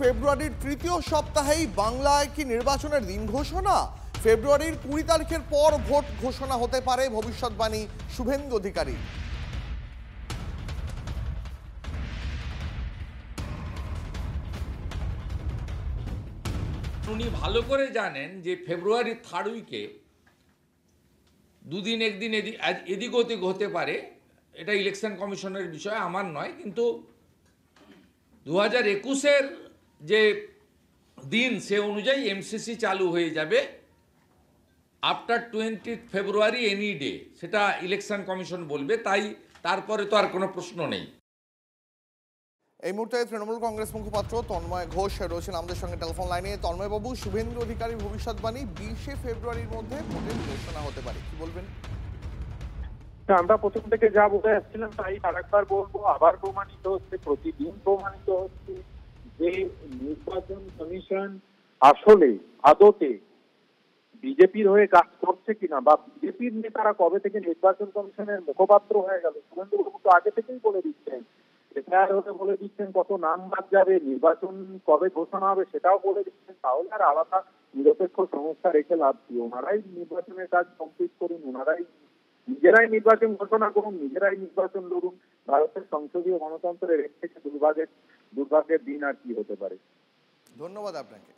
ফেব্রুয়ারির তৃতীয় সপ্তাহেই বাংলায় কি নির্বাচনের দিন ঘোষণা? ফেব্রুয়ারির 20 তারিখের পর ভোট ঘোষণা হতে পারে, ভবিষ্যৎবাণী শুভেন্দু অধিকারী। উনি ভালো করে জানেন যে ফেব্রুয়ারির থার্ড উইকে দুদিন একদিন এদিক ওদিক হতে পারে। এটা ইলেকশন কমিশনের বিষয়, আমার নয়। কিন্তু 2021-এর যে দিন সে অনুযায়ী এমসিসি চালু হয়ে যাবে আফটার 20 ফেব্রুয়ারি এনি ডে, সেটা ইলেকশন কমিশন বলবে। তাই তারপরে তো আর কোনো প্রশ্ন নেই। এই মুহূর্তে তৃণমূল কংগ্রেস মুখপাত্র তন্ময় ঘোষ রয়েছেন আমাদের সঙ্গে টেলিফোন লাইনে। তন্ময় বাবু, শুভেন্দু অধিকারীর ভবিষ্যৎবাণী 20 ফেব্রুয়ারির মধ্যে ভোটের ঘোষণা হতে পারে, কি বলবেন? আমরা প্রথম থেকে যা বলে আসছিলাম তাই আরেকবার বলবো, আবার প্রমাণিত হচ্ছে, প্রতিদিন প্রমাণিত হচ্ছে যে নির্বাচন কমিশন আসলে আদতে বিজেপির হয়ে কাজ করছে কিনা, বা বিজেপির নেতারা কবে থেকে নির্বাচন কমিশনের মুখপাত্র হয়ে গেল। শুভেন্দুবাবু তো আগে থেকেই বলে দিচ্ছেন, এফআইআর হতে বলে দিচ্ছেন, কত নাম বাদ যাবে, নির্বাচন কবে ঘোষণা হবে সেটাও বলে দিচ্ছেন। তাহলে আর আলাদা নিরপেক্ষ সংস্থা রেখে লাভ কি? ওনারাই নির্বাচনের কাজ কমপ্লিট করুন, ওনারাই নিজেরাই নির্বাচন ঘোষণা করুন, নিজেরাই নির্বাচন লড়ুন। ভারতের সংসদীয় গণতন্ত্রের এর থেকে দুর্ভাগ্যের দিন আর কি হতে পারে। ধন্যবাদ আপনাকে।